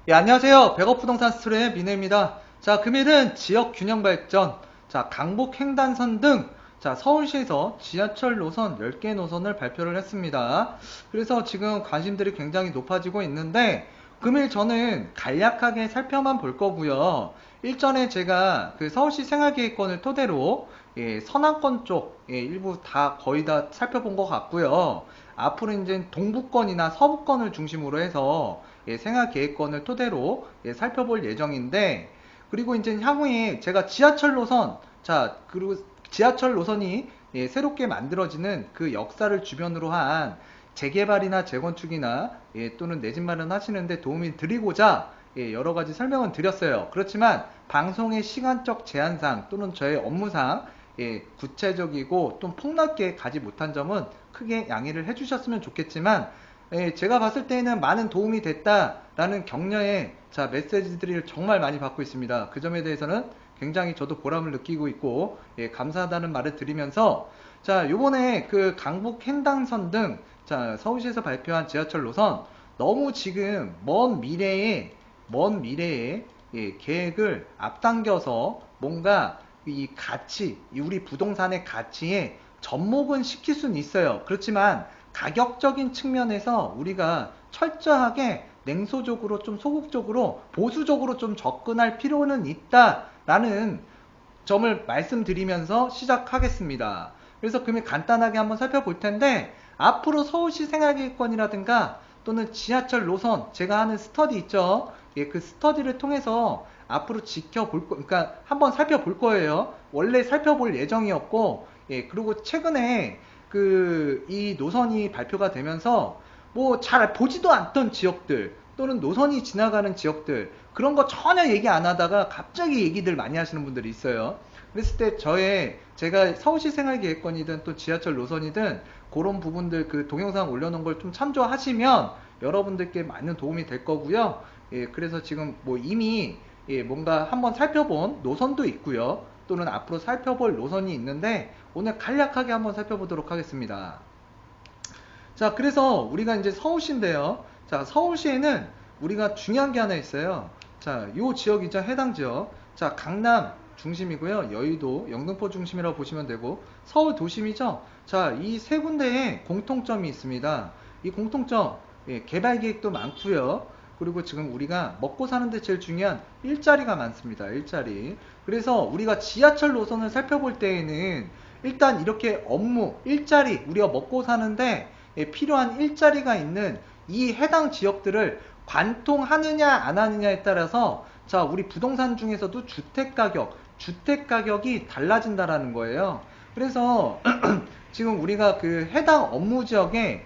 예, 안녕하세요. 백업부동산 스토리의 민혜입니다. 자, 금일은 지역 균형 발전, 자, 강북 횡단선 등, 자, 서울시에서 지하철 노선 10개 노선을 발표를 했습니다. 그래서 지금 관심들이 굉장히 높아지고 있는데, 금일 저는 간략하게 살펴만 볼 거고요. 일전에 제가 그 서울시 생활계획권을 토대로, 예, 서남권 쪽, 예, 일부 다 거의 다 살펴본 것 같고요. 앞으로 이제 동부권이나 서부권을 중심으로 해서 예, 생활계획권을 토대로 예, 살펴볼 예정인데, 그리고 이제 향후에 제가 지하철 노선, 자, 그리고 지하철 노선이 예, 새롭게 만들어지는 그 역사를 주변으로 한 재개발이나 재건축이나 예, 또는 내 집 마련하시는데 도움이 드리고자 예, 여러 가지 설명은 드렸어요. 그렇지만 방송의 시간적 제한상 또는 저의 업무상 예, 구체적이고 좀 폭넓게 가지 못한 점은 크게 양해를 해주셨으면 좋겠지만, 예, 제가 봤을 때는 많은 도움이 됐다라는 격려의 자 메시지들을 정말 많이 받고 있습니다. 그 점에 대해서는 굉장히 저도 보람을 느끼고 있고 예, 감사하다는 말을 드리면서, 자, 요번에 그 강북 횡단선 등 자 서울시에서 발표한 지하철 노선, 너무 지금 먼 미래에 예, 계획을 앞당겨서 뭔가 이 가치, 우리 부동산의 가치에 접목은 시킬 수는 있어요. 그렇지만 가격적인 측면에서 우리가 철저하게 냉소적으로 좀 소극적으로 보수적으로 좀 접근할 필요는 있다라는 점을 말씀드리면서 시작하겠습니다. 그래서 그러면 간단하게 한번 살펴볼 텐데, 앞으로 서울시 생활계획권이라든가 또는 지하철 노선, 제가 하는 스터디 있죠. 예, 그 스터디를 통해서 앞으로 그러니까 한번 살펴볼 거예요. 원래 살펴볼 예정이었고, 예, 그리고 최근에 이 노선이 발표가 되면서 뭐 잘 보지도 않던 지역들 또는 노선이 지나가는 지역들, 그런 거 전혀 얘기 안 하다가 갑자기 얘기들 많이 하시는 분들이 있어요. 그랬을 때 제가 서울시 생활계획권이든 또 지하철 노선이든 그런 부분들 그 동영상 올려놓은 걸 좀 참조하시면 여러분들께 많은 도움이 될 거고요. 예, 그래서 지금 뭐 이미 예, 뭔가 한번 살펴본 노선도 있고요. 또는 앞으로 살펴볼 노선이 있는데 오늘 간략하게 한번 살펴보도록 하겠습니다. 자, 그래서 우리가 이제 서울시인데요. 자, 서울시에는 우리가 중요한 게 하나 있어요. 자, 요 지역이죠. 해당 지역. 자, 강남 중심이고요. 여의도, 영등포 중심이라고 보시면 되고, 서울 도심이죠. 자, 이 세 군데에 공통점이 있습니다. 이 공통점, 예, 개발 계획도 많고요. 그리고 지금 우리가 먹고 사는데 제일 중요한 일자리가 많습니다. 일자리. 그래서 우리가 지하철 노선을 살펴볼 때에는 일단 이렇게 업무, 일자리, 우리가 먹고 사는데 예, 필요한 일자리가 있는 이 해당 지역들을 관통하느냐 안 하느냐에 따라서, 자, 우리 부동산 중에서도 주택 가격이 달라진다라는 거예요. 그래서 지금 우리가 그 해당 업무 지역에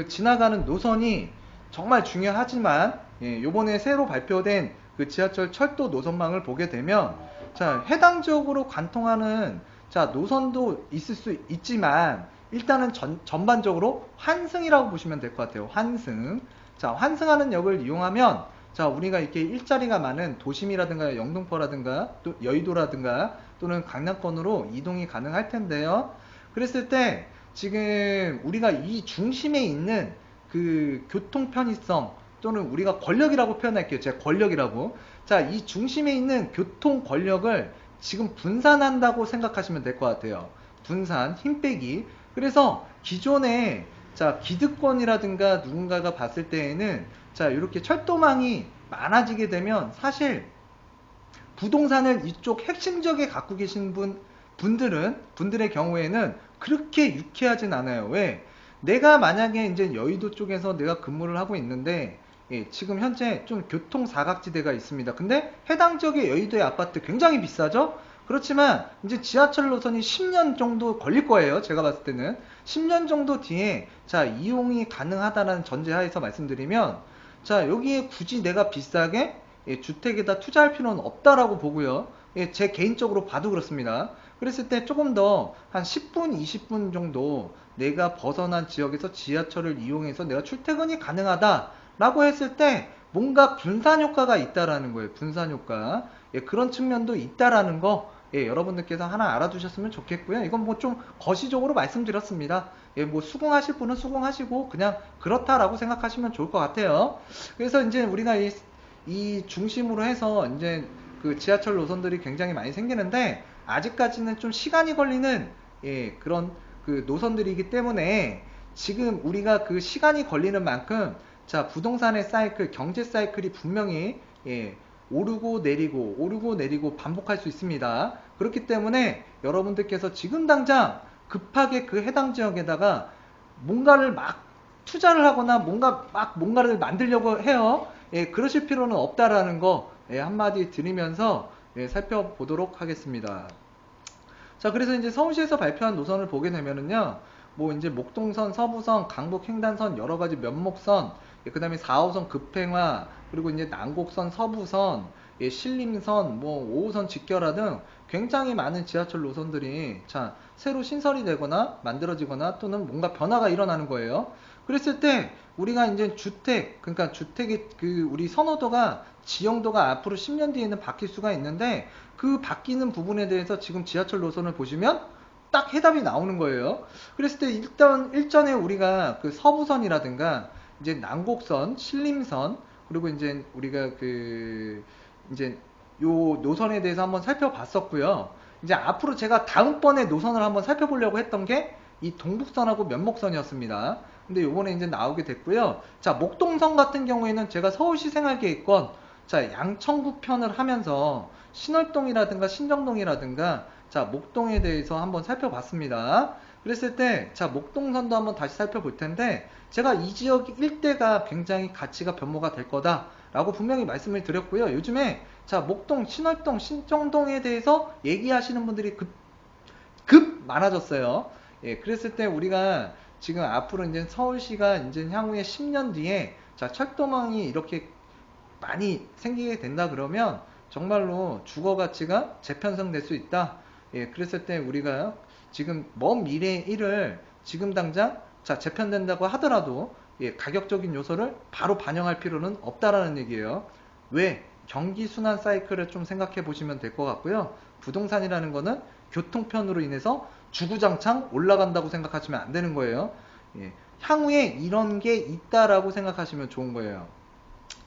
지나가는 노선이 정말 중요하지만, 예, 요번에 새로 발표된 그 지하철 철도 노선망을 보게 되면, 자, 해당 지역으로 관통하는 자 노선도 있을 수 있지만, 일단은 전반적으로 환승이라고 보시면 될 것 같아요. 환승. 자, 환승하는 역을 이용하면, 자, 우리가 이렇게 일자리가 많은 도심이라든가 영등포라든가 또 여의도라든가 또는 강남권으로 이동이 가능할 텐데요. 그랬을 때 지금 우리가 이 중심에 있는 그 교통 편의성 또는 우리가 권력이라고 표현할게요. 제가 권력이라고. 자, 이 중심에 있는 교통 권력을 지금 분산한다고 생각하시면 될 것 같아요. 분산, 힘 빼기. 그래서 기존에 자 기득권이라든가 누군가가 봤을 때에는, 자, 이렇게 철도망이 많아지게 되면 사실 부동산을 이쪽 핵심지역에 갖고 계신 분들의 경우에는 그렇게 유쾌하진 않아요. 왜? 내가 만약에 이제 여의도 쪽에서 내가 근무를 하고 있는데, 예, 지금 현재 좀 교통 사각지대가 있습니다. 근데 해당 지역의 여의도의 아파트 굉장히 비싸죠? 그렇지만 이제 지하철 노선이 10년 정도 걸릴 거예요. 제가 봤을 때는 10년 정도 뒤에 자 이용이 가능하다는 전제하에서 말씀드리면, 자, 여기에 굳이 내가 비싸게 예, 주택에다 투자할 필요는 없다라고 보고요. 예, 제 개인적으로 봐도 그렇습니다. 그랬을 때 조금 더 한 10분, 20분 정도 내가 벗어난 지역에서 지하철을 이용해서 내가 출퇴근이 가능하다라고 했을 때 뭔가 분산 효과가 있다라는 거예요. 분산 효과. 예, 그런 측면도 있다라는 거 예, 여러분들께서 하나 알아두셨으면 좋겠고요. 이건 뭐 좀 거시적으로 말씀드렸습니다. 예, 뭐 수긍하실 분은 수긍하시고 그냥 그렇다라고 생각하시면 좋을 것 같아요. 그래서 이제 우리가 이 중심으로 해서 이제 그 지하철 노선들이 굉장히 많이 생기는데 아직까지는 좀 시간이 걸리는 예, 그런 그 노선들이기 때문에 지금 우리가 그 시간이 걸리는 만큼 자 부동산의 사이클, 경제 사이클이 분명히 예, 오르고 내리고 반복할 수 있습니다. 그렇기 때문에 여러분들께서 지금 당장 급하게 그 해당 지역에다가 뭔가를 막 투자를 하거나 뭔가를 만들려고 해요. 예, 그러실 필요는 없다라는 거 예, 한마디 드리면서 예, 살펴보도록 하겠습니다. 자, 그래서 이제 서울시에서 발표한 노선을 보게 되면은요, 뭐 이제 목동선, 서부선, 강북 횡단선 여러 가지 면목선, 예, 그다음에 4호선 급행화, 그리고 이제 난곡선, 서부선, 예, 신림선, 뭐 5호선 직결화 등 굉장히 많은 지하철 노선들이 자 새로 신설이 되거나 만들어지거나 또는 뭔가 변화가 일어나는 거예요. 그랬을 때 우리가 이제 주택, 그러니까 주택의 그 우리 선호도가 지형도가 앞으로 10년 뒤에는 바뀔 수가 있는데 그 바뀌는 부분에 대해서 지금 지하철 노선을 보시면 딱 해답이 나오는 거예요. 그랬을 때 일단 일전에 우리가 그 서부선이라든가 이제 난곡선, 신림선 그리고 이제 우리가 그 이제 요 노선에 대해서 한번 살펴봤었고요. 이제 앞으로 제가 다음번에 노선을 한번 살펴보려고 했던 게 이 동북선하고 면목선이었습니다. 근데 요번에 이제 나오게 됐고요. 자, 목동선 같은 경우에는 제가 서울시 생활계획권 자, 양천구 편을 하면서 신월동이라든가 신정동이라든가 자, 목동에 대해서 한번 살펴봤습니다. 그랬을 때, 자, 목동선도 한번 다시 살펴볼 텐데, 제가 이 지역 일대가 굉장히 가치가 변모가 될 거다라고 분명히 말씀을 드렸고요. 요즘에, 자, 목동, 신월동, 신정동에 대해서 얘기하시는 분들이 급 많아졌어요. 예, 그랬을 때 우리가 지금 앞으로 이제 서울시가 이제 향후에 10년 뒤에 자, 철도망이 이렇게 많이 생기게 된다 그러면 정말로 주거 가치가 재편성될 수 있다. 예, 그랬을 때 우리가 지금 먼 미래의 일을 지금 당장 자 재편된다고 하더라도 예, 가격적인 요소를 바로 반영할 필요는 없다라는 얘기예요. 왜? 경기 순환 사이클을 좀 생각해 보시면 될 것 같고요. 부동산이라는 거는 교통편으로 인해서 주구장창 올라간다고 생각하시면 안 되는 거예요. 예, 향후에 이런 게 있다라고 생각하시면 좋은 거예요.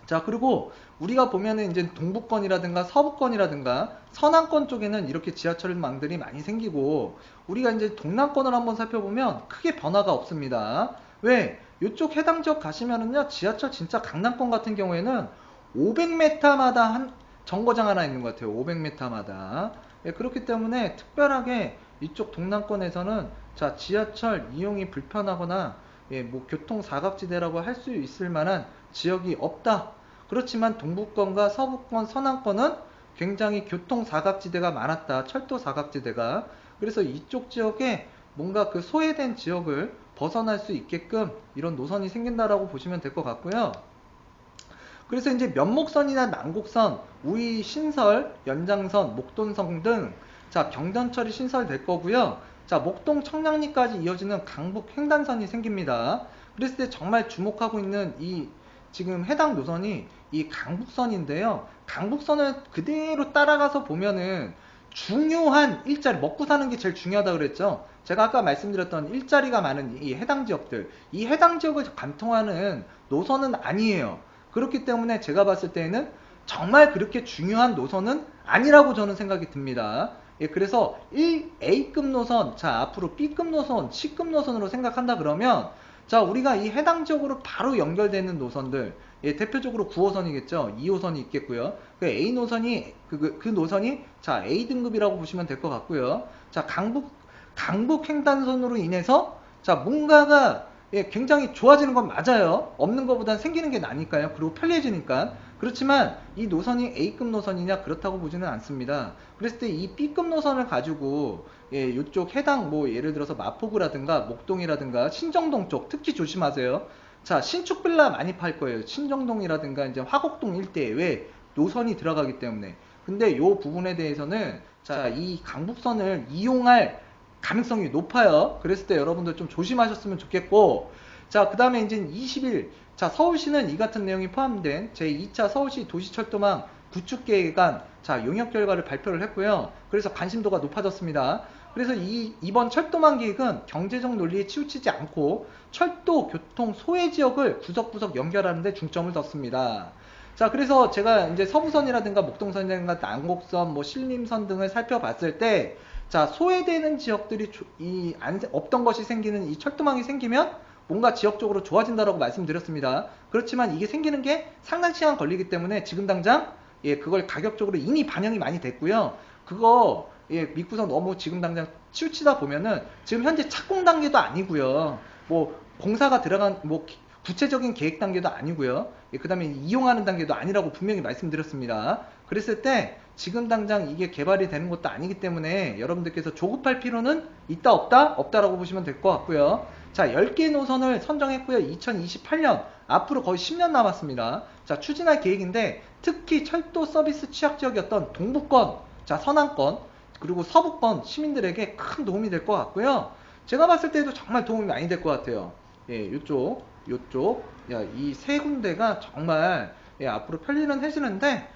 자, 그리고 우리가 보면은 이제 동부권이라든가 서부권이라든가 서남권 쪽에는 이렇게 지하철망들이 많이 생기고 우리가 이제 동남권을 한번 살펴보면 크게 변화가 없습니다. 왜? 이쪽 해당 지역 가시면은요, 지하철 진짜 강남권 같은 경우에는 500m마다 한 정거장 하나 있는 것 같아요. 500m마다. 예, 그렇기 때문에 특별하게 이쪽 동남권에서는 자, 지하철 이용이 불편하거나 예, 뭐 교통 사각지대라고 할 수 있을 만한 지역이 없다. 그렇지만 동부권과 서부권, 서남권은 굉장히 교통 사각지대가 많았다. 철도 사각지대가. 그래서 이쪽 지역에 뭔가 그 소외된 지역을 벗어날 수 있게끔 이런 노선이 생긴다라고 보시면 될 것 같고요. 그래서 이제 면목선이나 난곡선, 우이 신설, 연장선, 목돈선 등 자, 경전철이 신설될 거고요. 자, 목동 청량리까지 이어지는 강북 횡단선이 생깁니다. 그랬을 때 정말 주목하고 있는 이 지금 해당 노선이 이 강북선인데요. 강북선을 그대로 따라가서 보면은 중요한 일자리, 먹고 사는 게 제일 중요하다 그랬죠. 제가 아까 말씀드렸던 일자리가 많은 이 해당 지역들, 이 해당 지역을 관통하는 노선은 아니에요. 그렇기 때문에 제가 봤을 때에는 정말 그렇게 중요한 노선은 아니라고 저는 생각이 듭니다. 예, 그래서 1A급 노선, 자, 앞으로 B급 노선, C급 노선으로 생각한다 그러면, 자, 우리가 이 해당 지역으로 바로 연결되는 노선들, 예, 대표적으로 9호선이겠죠. 2호선이 있겠고요. 그 A 노선이, 그 노선이, 자, A등급이라고 보시면 될 것 같고요. 자, 강북 횡단선으로 인해서, 자, 뭔가가 예, 굉장히 좋아지는 건 맞아요. 없는 것보단 생기는 게 나니까요. 그리고 편리해지니까. 그렇지만 이 노선이 A급 노선이냐 그렇다고 보지는 않습니다. 그랬을 때 이 B급 노선을 가지고 예, 이쪽 해당 뭐 예를 들어서 마포구라든가 목동이라든가 신정동 쪽 특히 조심하세요. 자, 신축 빌라 많이 팔 거예요. 신정동이라든가 이제 화곡동 일대에 왜 노선이 들어가기 때문에. 근데 이 부분에 대해서는 자, 이 강북선을 이용할 가능성이 높아요. 그랬을 때 여러분들 좀 조심하셨으면 좋겠고, 자, 그 다음에 이제 20일, 자, 서울시는 이 같은 내용이 포함된 제2차 서울시 도시철도망 구축 계획안 자 용역 결과를 발표를 했고요. 그래서 관심도가 높아졌습니다. 그래서 이번 철도망 계획은 경제적 논리에 치우치지 않고 철도, 교통, 소외 지역을 구석구석 연결하는 데 중점을 뒀습니다. 자, 그래서 제가 이제 서부선이라든가 목동선이라든가 난곡선, 뭐 신림선 등을 살펴봤을 때, 자, 소외되는 지역들이 없던 것이 생기는 이 철도망이 생기면 뭔가 지역적으로 좋아진다라고 말씀드렸습니다. 그렇지만 이게 생기는 게 상당 시간 걸리기 때문에 지금 당장 그걸 가격적으로 이미 반영이 많이 됐고요. 그거 믿고서 너무 지금 당장 치우치다 보면은 지금 현재 착공 단계도 아니고요. 뭐 공사가 들어간 뭐 구체적인 계획 단계도 아니고요. 그 다음에 이용하는 단계도 아니라고 분명히 말씀드렸습니다. 그랬을 때 지금 당장 이게 개발이 되는 것도 아니기 때문에 여러분들께서 조급할 필요는 있다 없다? 없다라고 보시면 될 것 같고요. 자, 10개 노선을 선정했고요. 2028년 앞으로 거의 10년 남았습니다. 자, 추진할 계획인데 특히 철도 서비스 취약지역이었던 동부권, 자, 서남권, 그리고 서부권 시민들에게 큰 도움이 될 것 같고요. 제가 봤을 때도 정말 도움이 많이 될 것 같아요. 요쪽, 이 세 군데가 정말 앞으로 편리는 해지는데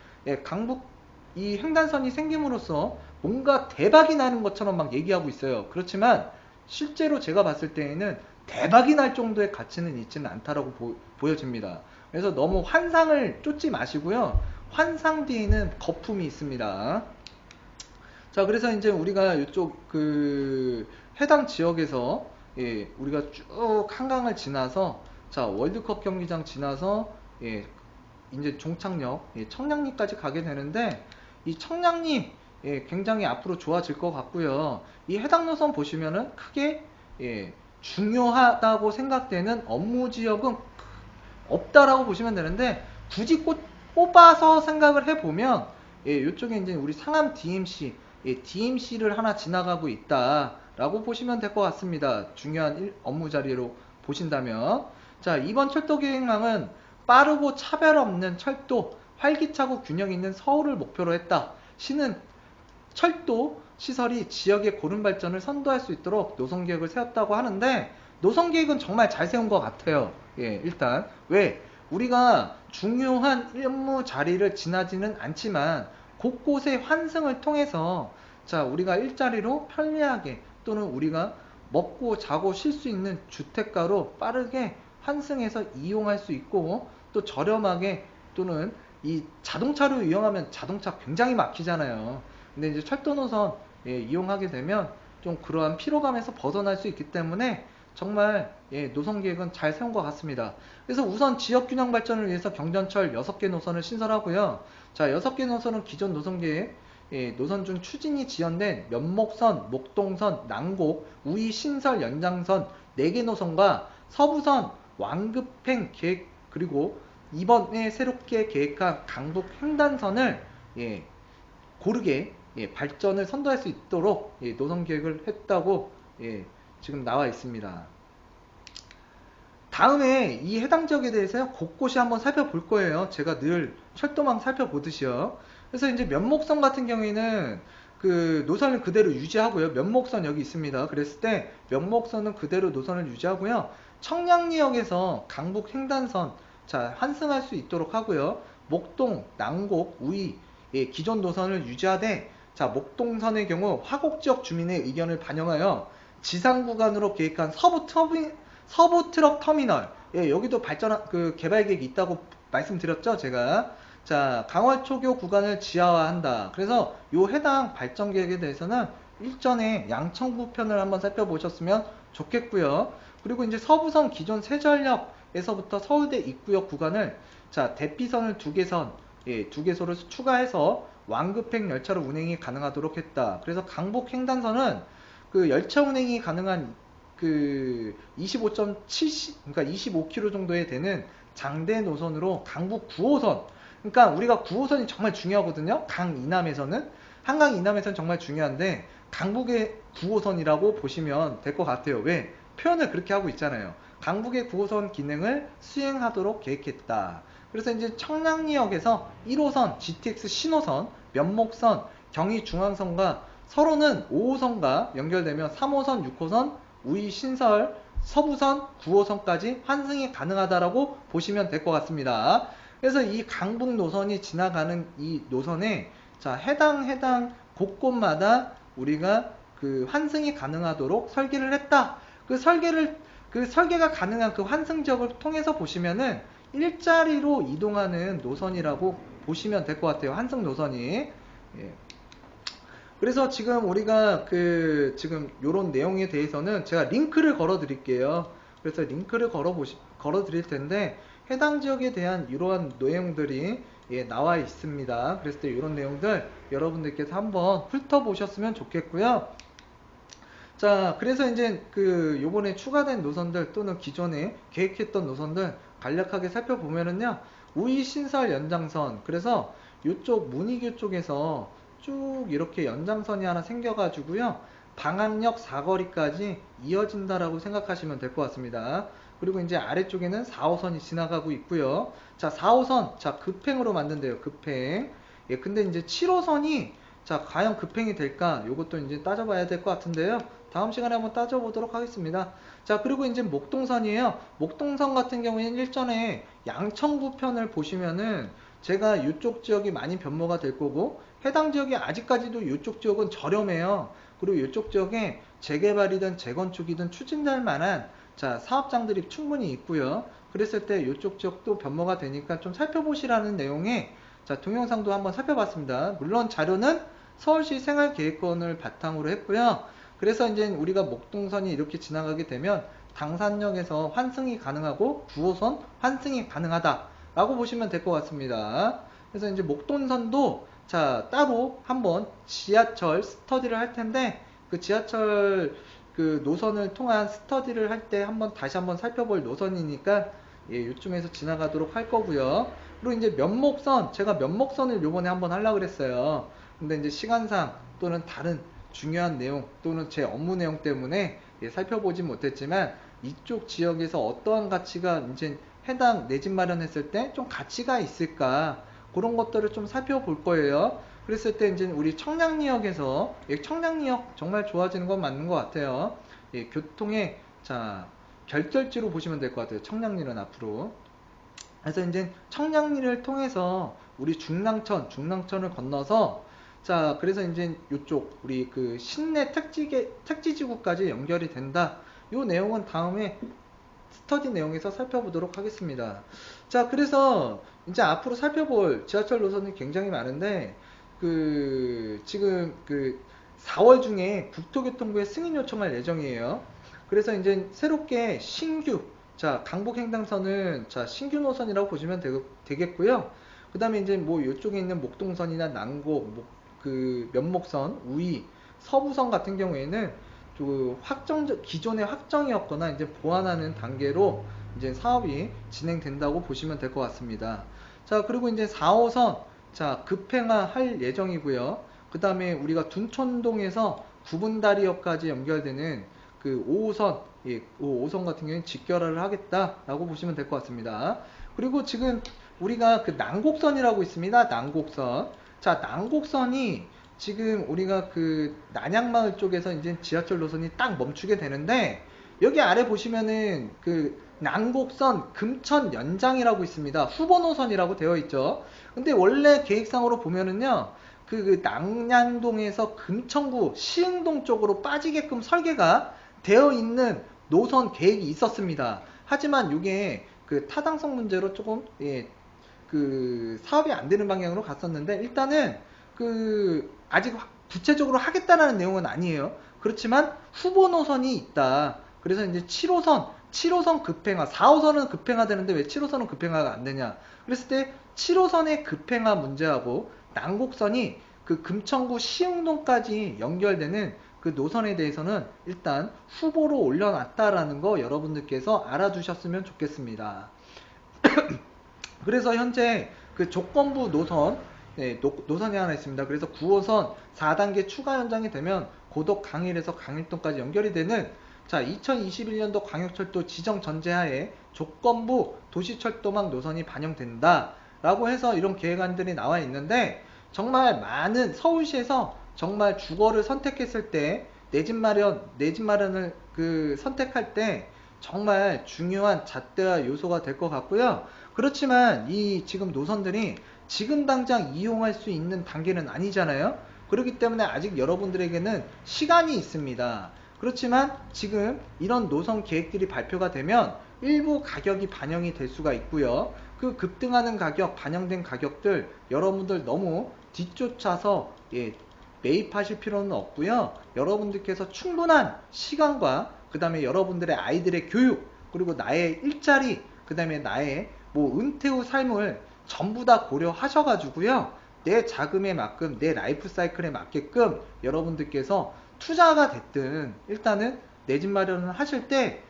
강북 이 횡단선이 생김으로써 뭔가 대박이 나는 것처럼 막 얘기하고 있어요. 그렇지만 실제로 제가 봤을 때에는 대박이 날 정도의 가치는 있지는 않다라고 보여집니다. 그래서 너무 환상을 쫓지 마시고요. 환상 뒤에는 거품이 있습니다. 자, 그래서 이제 우리가 이쪽 해당 지역에서 우리가 쭉 한강을 지나서 자, 월드컵 경기장 지나서 이제 종착역 청량리까지 가게 되는데 이 청량리 굉장히 앞으로 좋아질 것 같고요. 이 해당 노선 보시면은 크게 중요하다고 생각되는 업무 지역은 없다라고 보시면 되는데 굳이 뽑아서 생각을 해보면 이쪽에 이제 우리 상암 DMC DMC를 하나 지나가고 있다라고 보시면 될 것 같습니다. 중요한 업무 자리로 보신다면 자, 이번 철도 계획망은 빠르고 차별 없는 철도, 활기차고 균형 있는 서울을 목표로 했다. 시는 철도 시설이 지역의 고른 발전을 선도할 수 있도록 노선 계획을 세웠다고 하는데 노선 계획은 정말 잘 세운 것 같아요. 일단 왜? 우리가 중요한 업무 자리를 지나지는 않지만 곳곳의 환승을 통해서 자, 우리가 일자리로 편리하게 또는 우리가 먹고 자고 쉴 수 있는 주택가로 빠르게 환승해서 이용할 수 있고 또 저렴하게 또는 이 자동차로 이용하면 자동차 굉장히 막히잖아요. 근데 이제 철도 노선 이용하게 되면 좀 그러한 피로감에서 벗어날 수 있기 때문에 정말 노선 계획은 잘 세운 것 같습니다. 그래서 우선 지역 균형 발전을 위해서 경전철 6개 노선을 신설하고요. 자, 6개 노선은 기존 노선 계획 노선 중 추진이 지연된 면목선, 목동선, 난곡, 우이 신설 연장선 4개 노선과 서부선 완급행 계획 그리고 이번에 새롭게 계획한 강북 횡단선을 고르게 발전을 선도할 수 있도록 노선 계획을 했다고 지금 나와 있습니다. 다음에 이 해당 지역에 대해서 곳곳이 한번 살펴볼 거예요. 제가 늘 철도망 살펴보듯이요. 그래서 이제 면목선 같은 경우에는 그 노선을 그대로 유지하고요. 면목선 여기 있습니다. 그랬을 때 면목선은 그대로 노선을 유지하고요. 청량리역에서 강북 횡단선 자 환승할 수 있도록 하고요. 목동, 난곡, 우이 기존 노선을 유지하되 자 목동선의 경우 화곡지역 주민의 의견을 반영하여 지상 구간으로 계획한 서부 트럭 터미널 여기도 발전 개발 계획이 있다고 말씀드렸죠 제가. 자 강월초교 구간을 지하화한다. 그래서 요 해당 발전 계획에 대해서는 일전에 양천구 편을 한번 살펴보셨으면 좋겠고요. 그리고 이제 서부선 기존 세전역에서부터 서울대 입구역 구간을 자 대피선을 2개선 2개소를 추가해서 완급행 열차로 운행이 가능하도록 했다. 그래서 강북 횡단선은 그 열차 운행이 가능한 그 25.7 그러니까 25km 정도에 되는 장대 노선으로 강북 9호선 그러니까 우리가 9호선이 정말 중요하거든요. 강 이남에서는 한강 이남에서는 정말 중요한데 강북의 9호선이라고 보시면 될 것 같아요. 왜? 표현을 그렇게 하고 있잖아요. 강북의 9호선 기능을 수행하도록 계획했다. 그래서 이제 청량리역에서 1호선 GTX 신호선, 면목선, 경의중앙선과 서로는 5호선과 연결되면 3호선, 6호선, 우이 신설, 서부선, 9호선까지 환승이 가능하다라고 보시면 될 것 같습니다. 그래서 이 강북 노선이 지나가는 이 노선에 자 해당 곳곳마다 우리가 그 환승이 가능하도록 설계를 했다. 그 설계가 가능한 그 환승 지역을 통해서 보시면은 일자리로 이동하는 노선이라고 보시면 될 것 같아요. 환승 노선이. 예. 그래서 지금 우리가 그 지금 요런 내용에 대해서는 제가 링크를 걸어 드릴게요. 그래서 링크를 걸어 드릴 텐데 해당 지역에 대한 이러한 내용들이 예, 나와 있습니다. 그래서 이런 내용들 여러분들께서 한번 훑어보셨으면 좋겠고요. 자, 그래서 이제 그 요번에 추가된 노선들 또는 기존에 계획했던 노선들 간략하게 살펴보면은요. 우이 신설 연장선. 그래서 이쪽 문의교 쪽에서 쭉 이렇게 연장선이 하나 생겨가지고요. 방학역 사거리까지 이어진다라고 생각하시면 될 것 같습니다. 그리고 이제 아래쪽에는 4호선이 지나가고 있고요. 자, 4호선. 자, 급행으로 만든대요. 급행. 예, 근데 이제 7호선이 자, 과연 급행이 될까? 요것도 이제 따져봐야 될 것 같은데요. 다음 시간에 한번 따져보도록 하겠습니다. 자, 그리고 이제 목동선이에요. 목동선 같은 경우에는 일전에 양천구 편을 보시면은 제가 이쪽 지역이 많이 변모가 될 거고 해당 지역이 아직까지도 이쪽 지역은 저렴해요. 그리고 이쪽 지역에 재개발이든 재건축이든 추진될 만한 자, 사업장들이 충분히 있고요. 그랬을 때 이쪽 지역도 변모가 되니까 좀 살펴보시라는 내용의 자, 동영상도 한번 살펴봤습니다. 물론 자료는 서울시 생활계획권을 바탕으로 했고요. 그래서 이제 우리가 목동선이 이렇게 지나가게 되면 당산역에서 환승이 가능하고 9호선 환승이 가능하다라고 보시면 될 것 같습니다. 그래서 이제 목동선도 자 따로 한번 지하철 스터디를 할 텐데 그 지하철 그 노선을 통한 스터디를 할 때 다시 한번 살펴볼 노선이니까 예, 요쯤에서 지나가도록 할 거고요. 그리고 이제 면목선, 제가 면목선을 요번에 한번 하려고 그랬어요. 근데 이제 시간상 또는 다른 중요한 내용 또는 제 업무 내용 때문에 예, 살펴보지 못했지만 이쪽 지역에서 어떠한 가치가 이제 해당 내 집 마련했을 때 좀 가치가 있을까 그런 것들을 좀 살펴볼 거예요. 그랬을 때 이제 우리 청량리역에서 예, 청량리역 정말 좋아지는 건 맞는 것 같아요. 예, 교통의 자 결절지로 보시면 될 것 같아요. 청량리는 앞으로. 그래서 이제 청량리를 통해서 우리 중랑천을 건너서 자, 그래서 이제 이쪽 우리 그 신내 택지지구까지 연결이 된다. 요 내용은 다음에 스터디 내용에서 살펴보도록 하겠습니다. 자, 그래서 이제 앞으로 살펴볼 지하철 노선이 굉장히 많은데 지금 4월 중에 국토교통부에 승인 요청할 예정이에요. 그래서 이제 새롭게 신규 자, 강북횡단선은 자, 신규 노선이라고 보시면 되겠고요. 그 다음에 이제 뭐 이쪽에 있는 목동선이나 난곡, 면목선, 우이, 서부선 같은 경우에는 기존의 확정이었거나 이제 보완하는 단계로 이제 사업이 진행된다고 보시면 될 것 같습니다. 자, 그리고 이제 4호선, 자, 급행화 할 예정이고요. 그 다음에 우리가 둔촌동에서 구분다리역까지 연결되는 그 5호선, 예, 5호선 같은 경우는 직결화를 하겠다라고 보시면 될 것 같습니다. 그리고 지금 우리가 그 난곡선이라고 있습니다. 난곡선. 자, 난곡선이 지금 우리가 그 난양마을 쪽에서 이제 지하철 노선이 딱 멈추게 되는데 여기 아래 보시면은 그 난곡선 금천 연장이라고 있습니다. 후보 노선이라고 되어 있죠. 근데 원래 계획상으로 보면은요. 그 남양동에서 금천구 시흥동 쪽으로 빠지게끔 설계가 되어 있는 노선 계획이 있었습니다. 하지만 이게 그 타당성 문제로 조금 예, 그 사업이 안 되는 방향으로 갔었는데 일단은 그 아직 구체적으로 하겠다라는 내용은 아니에요. 그렇지만 후보 노선이 있다. 그래서 이제 7호선 급행화, 4호선은 급행화 되는데 왜 7호선은 급행화가 안 되냐? 그랬을 때 7호선의 급행화 문제하고 난곡선이 그 금천구 시흥동까지 연결되는 그 노선에 대해서는 일단 후보로 올려놨다라는 거 여러분들께서 알아두셨으면 좋겠습니다. 그래서 현재 그 조건부 노선, 네, 노선이 하나 있습니다. 그래서 9호선 4단계 추가 연장이 되면 고덕 강일에서 강일동까지 연결이 되는 자 2021년도 광역철도 지정 전제하에 조건부 도시철도망 노선이 반영된다 라고 해서 이런 계획안들이 나와 있는데 정말 많은 서울시에서 정말 주거를 선택했을 때 내 집 마련을 그 선택할 때 정말 중요한 잣대와 요소가 될 것 같고요. 그렇지만 이 지금 노선들이 지금 당장 이용할 수 있는 단계는 아니잖아요. 그렇기 때문에 아직 여러분들에게는 시간이 있습니다. 그렇지만 지금 이런 노선 계획들이 발표가 되면 일부 가격이 반영이 될 수가 있고요. 그 급등하는 가격, 반영된 가격들 여러분들 너무 뒤쫓아서 매입하실 필요는 없고요. 여러분들께서 충분한 시간과 그 다음에 여러분들의 아이들의 교육, 그리고 나의 일자리, 그 다음에 나의 뭐 은퇴 후 삶을 전부 다 고려하셔가지고요. 내 자금에 맞끔, 내 라이프 사이클에 맞게끔 여러분들께서 투자가 됐든 일단은 내 집 마련을 하실 때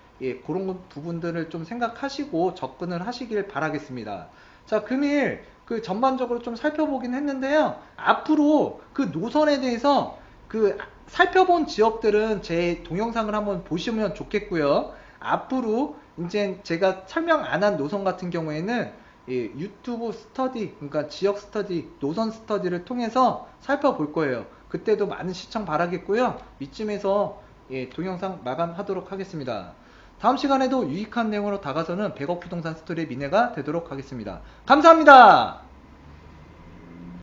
그런 부분들을 좀 생각하시고 접근을 하시길 바라겠습니다. 자, 금일 그 전반적으로 좀 살펴보긴 했는데요. 앞으로 그 노선에 대해서 그 살펴본 지역들은 제 동영상을 한번 보시면 좋겠고요. 앞으로 이제 제가 설명 안 한 노선 같은 경우에는 유튜브 스터디, 그러니까 지역 스터디, 노선 스터디를 통해서 살펴볼 거예요. 그때도 많은 시청 바라겠고요. 이쯤에서 동영상 마감하도록 하겠습니다. 다음 시간에도 유익한 내용으로 다가서는 100억 부동산 스토리의 미래가 되도록 하겠습니다. 감사합니다.